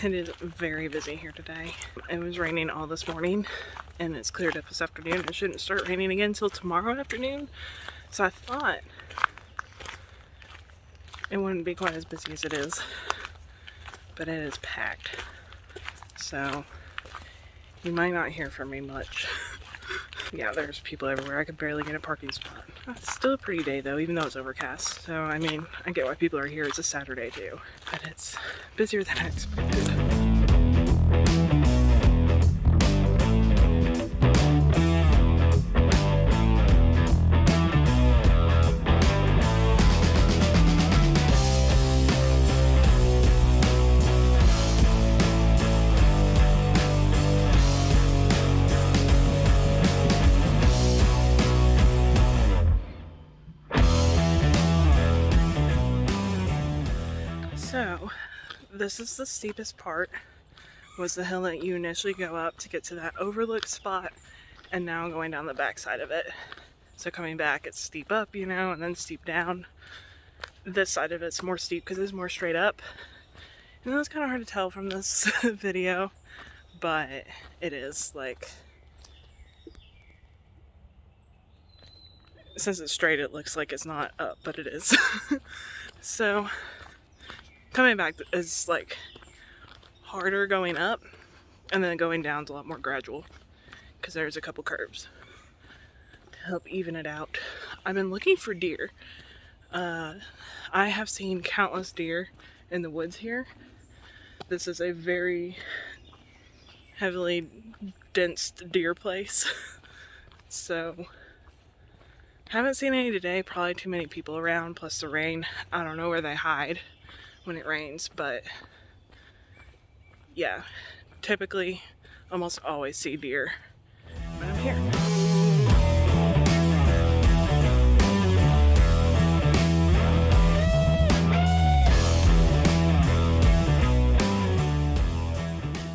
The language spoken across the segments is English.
It is very busy here today. It was raining all this morning and it's cleared up this afternoon. It shouldn't start raining again until tomorrow afternoon. So I thought it wouldn't be quite as busy as it is, but it is packed. So you might not hear from me much. Yeah, there's people everywhere. I could barely get a parking spot. It's still a pretty day though, even though it's overcast. So, I mean, I get why people are here. It's a Saturday too, but it's busier than I expected. So, this is the steepest part, was the hill that you initially go up to get to that overlook spot, and now I'm going down the back side of it. So coming back, it's steep up, you know, and then steep down. This side of it's more steep because it's more straight up. And that's kind of hard to tell from this video, but it is, like, since it's straight, it looks like it's not up, but it is. So coming back is like harder going up, and then going down is a lot more gradual because there's a couple curves to help even it out. I've been looking for deer. I have seen countless deer in the woods here. This is a very heavily dense deer place. So haven't seen any today, probably too many people around, plus the rain. I don't know where they hide when it rains, but yeah, typically almost always see deer when I'm here.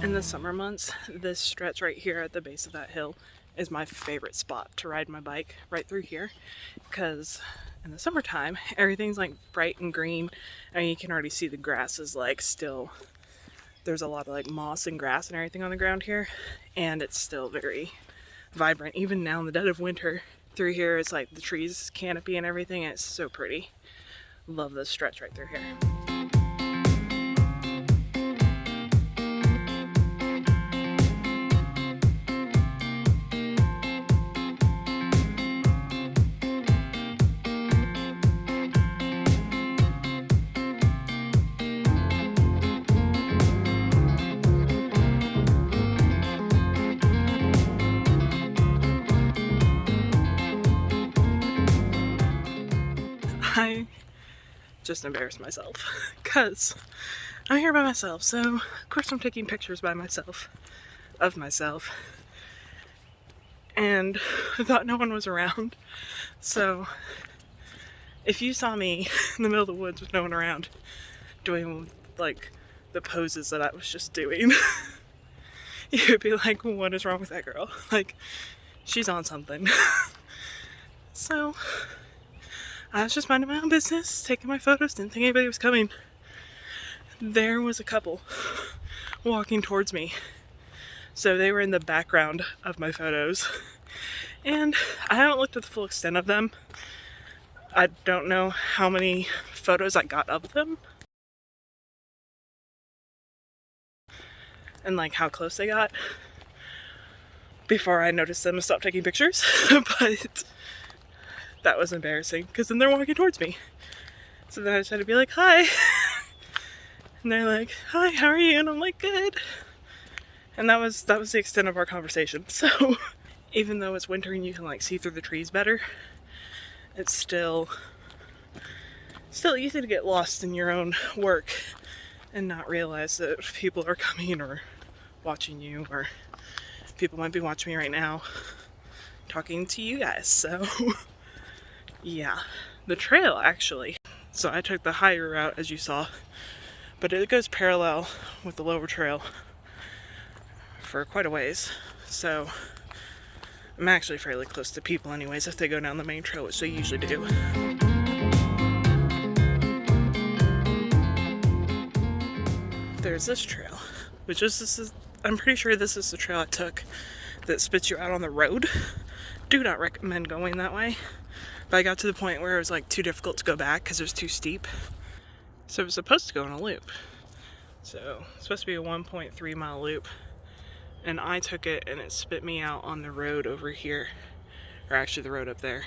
In the summer months, this stretch right here at the base of that hill is my favorite spot to ride my bike, right through here, because in the summertime everything's like bright and green, and you can already see the grass is like still, there's a lot of like moss and grass and everything on the ground here, and it's still very vibrant. Even now in the dead of winter through here, it's like the trees canopy and everything, and it's so pretty. Love this stretch right through here. I just embarrassed myself because I'm here by myself, so of course I'm taking pictures by myself of myself, and I thought no one was around. So if you saw me in the middle of the woods with no one around doing like the poses that I was just doing, you'd be like, what is wrong with that girl? Like, she's on something. So I was just minding my own business, taking my photos, didn't think anybody was coming. There was a couple walking towards me. So they were in the background of my photos. And I haven't looked at the full extent of them. I don't know how many photos I got of them, and like how close they got before I noticed them and stopped taking pictures. But that was embarrassing because then they're walking towards me. So then I just had to be like, hi. And they're like, hi, how are you? And I'm like, good. And that was the extent of our conversation. So even though it's winter and you can like see through the trees better, it's still easy to get lost in your own work and not realize that people are coming or watching you, or people might be watching me right now talking to you guys. So yeah, the trail actually. So I took the higher route, as you saw, but it goes parallel with the lower trail for quite a ways. So I'm actually fairly close to people anyways if they go down the main trail, which they usually do. There's this trail, which is, I'm pretty sure this is the trail I took that spits you out on the road. Do not recommend going that way. But I got to the point where it was like too difficult to go back because it was too steep. So it was supposed to go in a loop. So it's supposed to be a 1.3 mile loop. And I took it and it spit me out on the road over here. Or actually the road up there.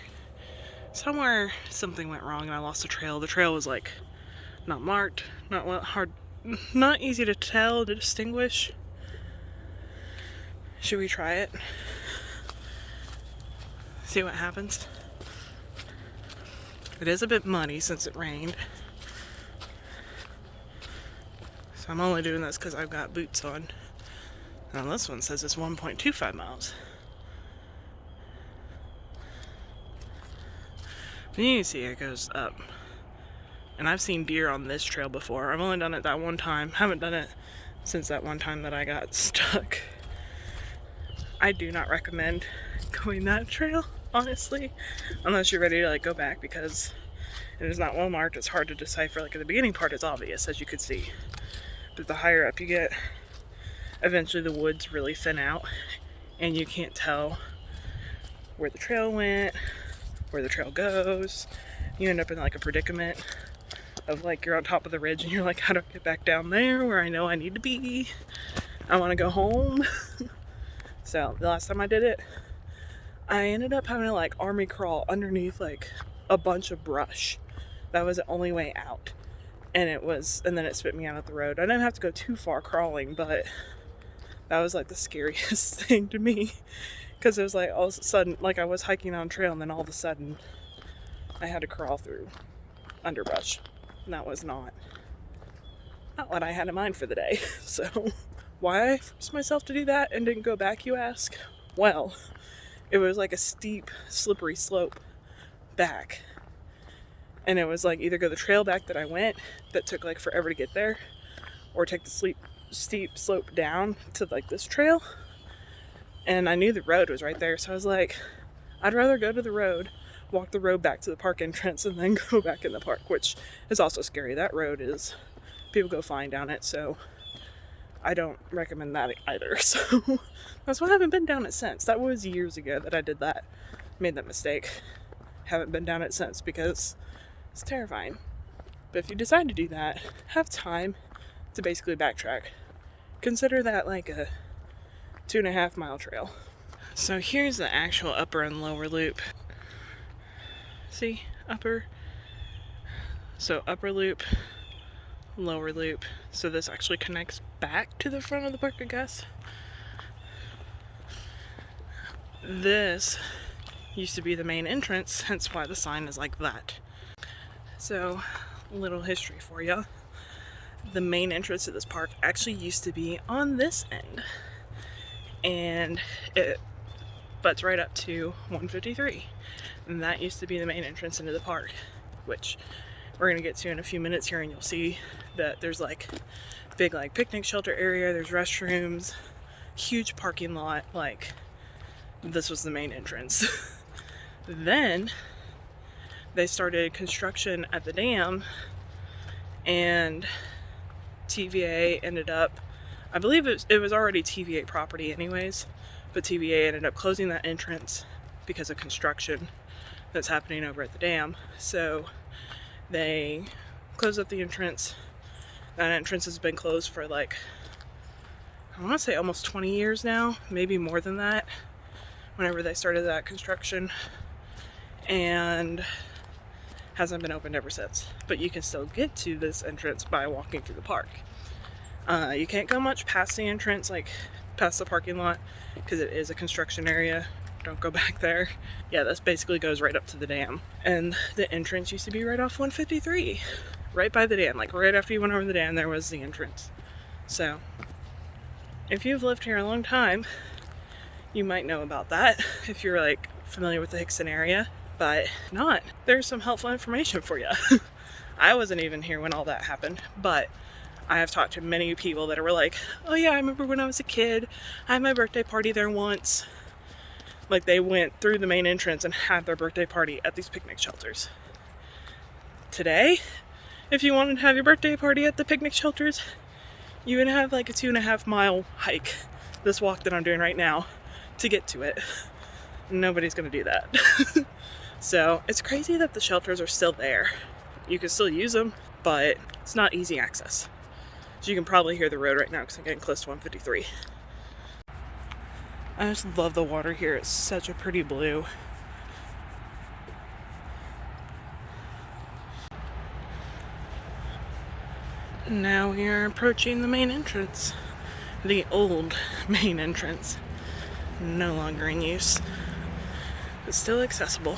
Somewhere something went wrong and I lost the trail. The trail was like not marked, not easy to tell, to distinguish. Should we try it? See what happens? It is a bit muddy since it rained. So I'm only doing this because I've got boots on. Now this one says it's 1.25 miles. And you can see it goes up. And I've seen deer on this trail before. I've only done it that one time. Haven't done it since that one time that I got stuck. I do not recommend going that trail, honestly, unless you're ready to like go back, because it is not well marked. It's hard to decipher. Like at the beginning part is obvious, as you could see, but the higher up you get, eventually the woods really thin out and you can't tell where the trail went, where the trail goes. You end up in like a predicament of like you're on top of the ridge and you're like, how do I get back down there where I know I need to be? I want to go home. So the last time I did it, I ended up having to like army crawl underneath like a bunch of brush. That was the only way out. And then it spit me out at the road. I didn't have to go too far crawling, but that was like the scariest thing to me. Because it was like all of a sudden, like I was hiking on trail and then all of a sudden I had to crawl through underbrush. And that was not what I had in mind for the day. So why I forced myself to do that and didn't go back, you ask? Well, it was like a steep, slippery slope back. And it was like either go the trail back that I went, that took like forever to get there, or take the steep slope down to like this trail. And I knew the road was right there, so I was like, I'd rather go to the road, walk the road back to the park entrance, and then go back in the park, which is also scary. That road is, people go flying down it, so I don't recommend that either. So that's why I haven't been down it since. That was years ago that I did that, made that mistake. Haven't been down it since because it's terrifying. But if you decide to do that, have time to basically backtrack. Consider that like a 2.5 mile trail. So here's the actual upper and lower loop. See, upper. So upper loop, lower loop. So this actually connects back to the front of the park, I guess. This used to be the main entrance, hence why the sign is like that. So, a little history for you. The main entrance to this park actually used to be on this end. And it butts right up to 153. And that used to be the main entrance into the park, which we're gonna get to in a few minutes here, and you'll see that there's like big like picnic shelter area, there's restrooms, huge parking lot. Like this was the main entrance. Then they started construction at the dam, and TVA ended up, I believe it was already TVA property anyways, but TVA ended up closing that entrance because of construction that's happening over at the dam. So they closed up the entrance. That entrance has been closed for like, I want to say almost 20 years now, maybe more than that, whenever they started that construction, and hasn't been opened ever since. But you can still get to this entrance by walking through the park. You can't go much past the entrance, like past the parking lot, because it is a construction area. Don't go back there. Yeah, this basically goes right up to the dam. And the entrance used to be right off 153, right by the dam. Like right after you went over the dam, there was the entrance. So if you've lived here a long time, you might know about that if you're like familiar with the Hickson area, but not. There's some helpful information for you. I wasn't even here when all that happened, but I have talked to many people that were like, oh yeah, I remember when I was a kid, I had my birthday party there once. Like they went through the main entrance and had their birthday party at these picnic shelters. Today, if you wanted to have your birthday party at the picnic shelters, You would have like a 2.5 mile hike, this walk that I'm doing right now, to get to it. Nobody's gonna do that. So it's crazy that the shelters are still there. You can still use them, but it's not easy access. So you can probably hear the road right now because I'm getting close to 153. I just love the water here. It's such a pretty blue. Now we are approaching the main entrance. The old main entrance. No longer in use, but still accessible.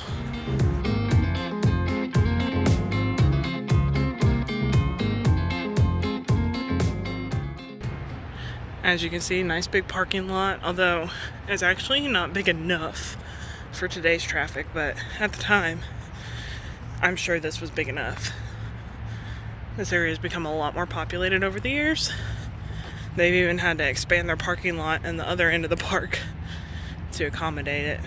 As you can see, nice big parking lot, although it's actually not big enough for today's traffic, but at the time, I'm sure this was big enough. This area has become a lot more populated over the years. They've even had to expand their parking lot and the other end of the park to accommodate it.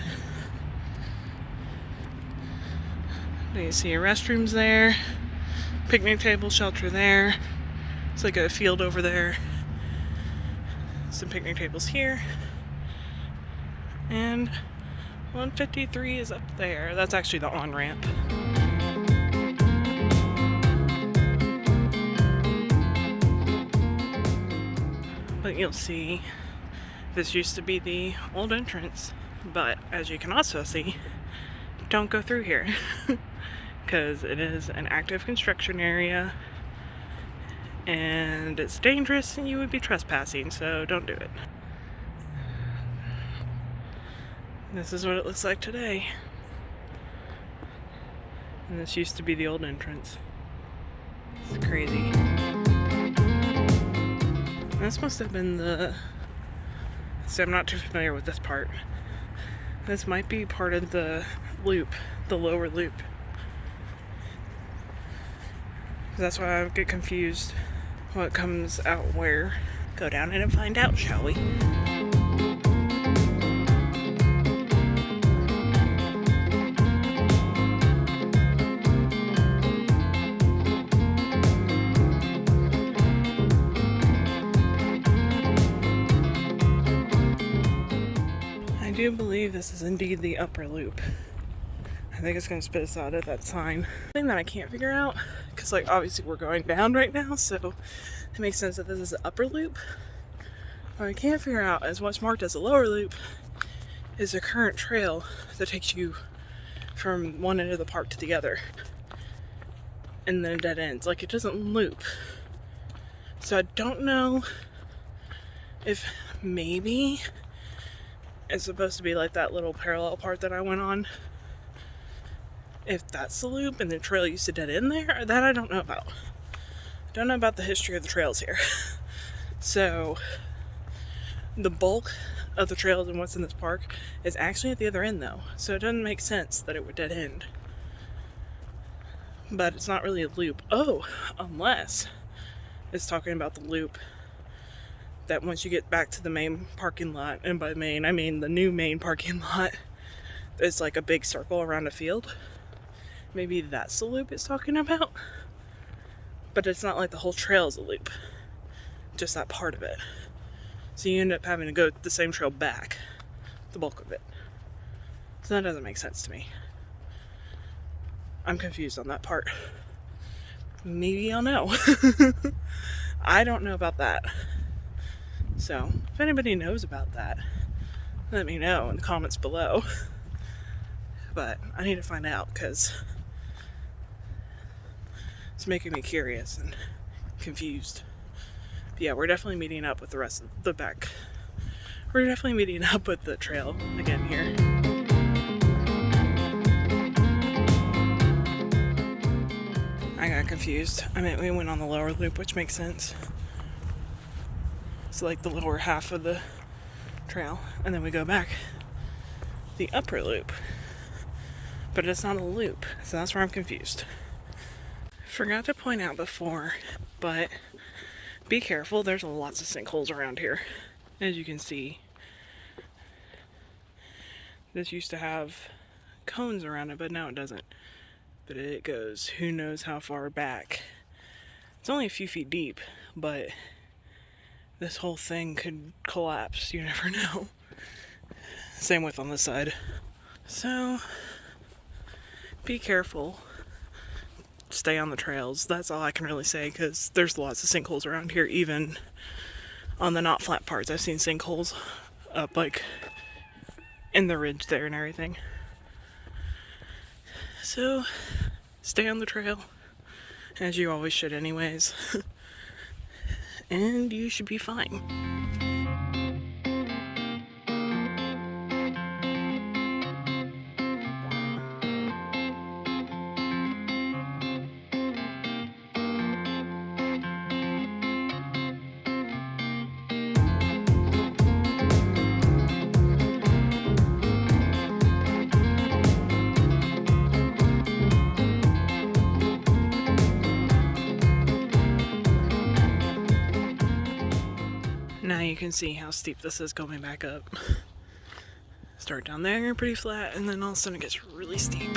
You see your restrooms there, picnic table, shelter there. It's like a field over there. Some picnic tables here. And 153 is up there. That's actually the on-ramp. But you'll see, this used to be the old entrance. But as you can also see, don't go through here. Because it is an active construction area. And it's dangerous and you would be trespassing, so don't do it. This is what it looks like today. And this used to be the old entrance. It's crazy. This must have been the... So I'm not too familiar with this part. This might be part of the loop, the lower loop. That's why I get confused what comes out where. Go down it and find out, shall we? I do believe this is indeed the upper loop. I think it's going to spit us out at that sign. The thing that I can't figure out, because like obviously we're going down right now, so it makes sense that this is the upper loop. What I can't figure out is what's marked as the lower loop is the current trail that takes you from one end of the park to the other. And then it dead ends. Like, it doesn't loop. So I don't know if maybe it's supposed to be like that little parallel part that I went on. If that's the loop and the trail used to dead end there, that I don't know about. I don't know about the history of the trails here. So the bulk of the trails and what's in this park is actually at the other end though. So it doesn't make sense that it would dead end. But it's not really a loop. Oh, unless it's talking about the loop that once you get back to the main parking lot, and by main I mean the new main parking lot, it's like a big circle around a field. Maybe that's the loop it's talking about. But it's not like the whole trail is a loop. Just that part of it. So you end up having to go the same trail back. The bulk of it. So that doesn't make sense to me. I'm confused on that part. Maybe I'll know. I don't know about that. So, if anybody knows about that, let me know in the comments below. But I need to find out because it's making me curious and confused. But yeah, we're definitely meeting up with the rest of the back. We're definitely meeting up with the trail again here. I got confused. I mean, we went on the lower loop, which makes sense. So like the lower half of the trail, and then we go back the upper loop. But it's not a loop, so that's where I'm confused. Forgot to point out before, but be careful, there's lots of sinkholes around here. As you can see, this used to have cones around it, but now it doesn't. But it goes who knows how far back. It's only a few feet deep, but this whole thing could collapse. You never know. Same with on this side. So, be careful. Stay on the trails. That's all I can really say, because there's lots of sinkholes around here, even on the not flat parts. I've seen sinkholes up like in the ridge there and everything. So, stay on the trail, as you always should anyways. And you should be fine. Now you can see how steep this is going back up. Start down there, pretty flat, and then all of a sudden it gets really steep.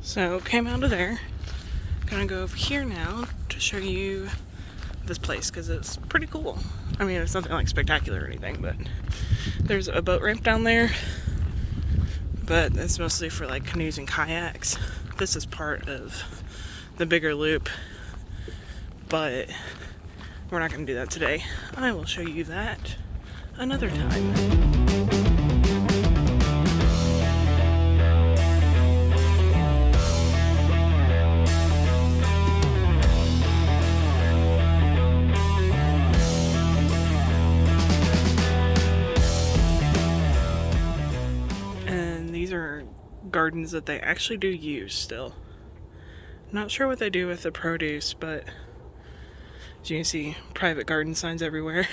So, came out of there. Gonna go over here now to show you this place, because it's pretty cool. I mean, it's nothing like spectacular or anything, but there's a boat ramp down there, but it's mostly for like canoes and kayaks. This is part of the bigger loop, but we're not going to do that today. I will show you that another time. Gardens that they actually do use still. Not sure what they do with the produce, but as you can see, private garden signs everywhere.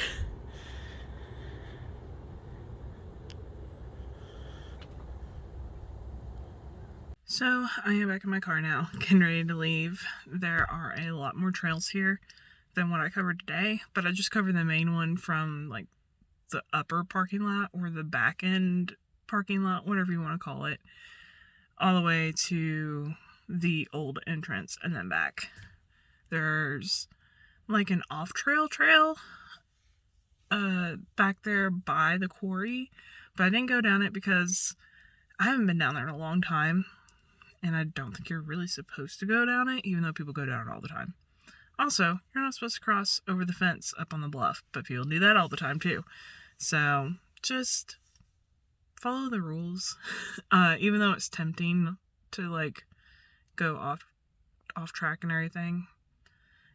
So I am back in my car now, getting ready to leave. There are a lot more trails here than what I covered today, but I just covered the main one from like the upper parking lot or the back end parking lot, whatever you want to call it, all the way to the old entrance and then back. There's like an off-trail trail back there by the quarry, but I didn't go down it because I haven't been down there in a long time, and I don't think you're really supposed to go down it, even though people go down it all the time. Also, you're not supposed to cross over the fence up on the bluff, but people do that all the time too. So just follow the rules. Even though it's tempting to like go off track and everything,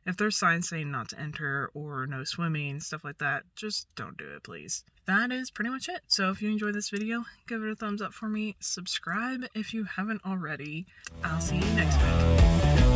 if there's signs saying not to enter or no swimming, stuff like that, just don't do it, please. That is pretty much it. So if you enjoyed this video, give it a thumbs up for me. Subscribe if you haven't already. I'll see you next week.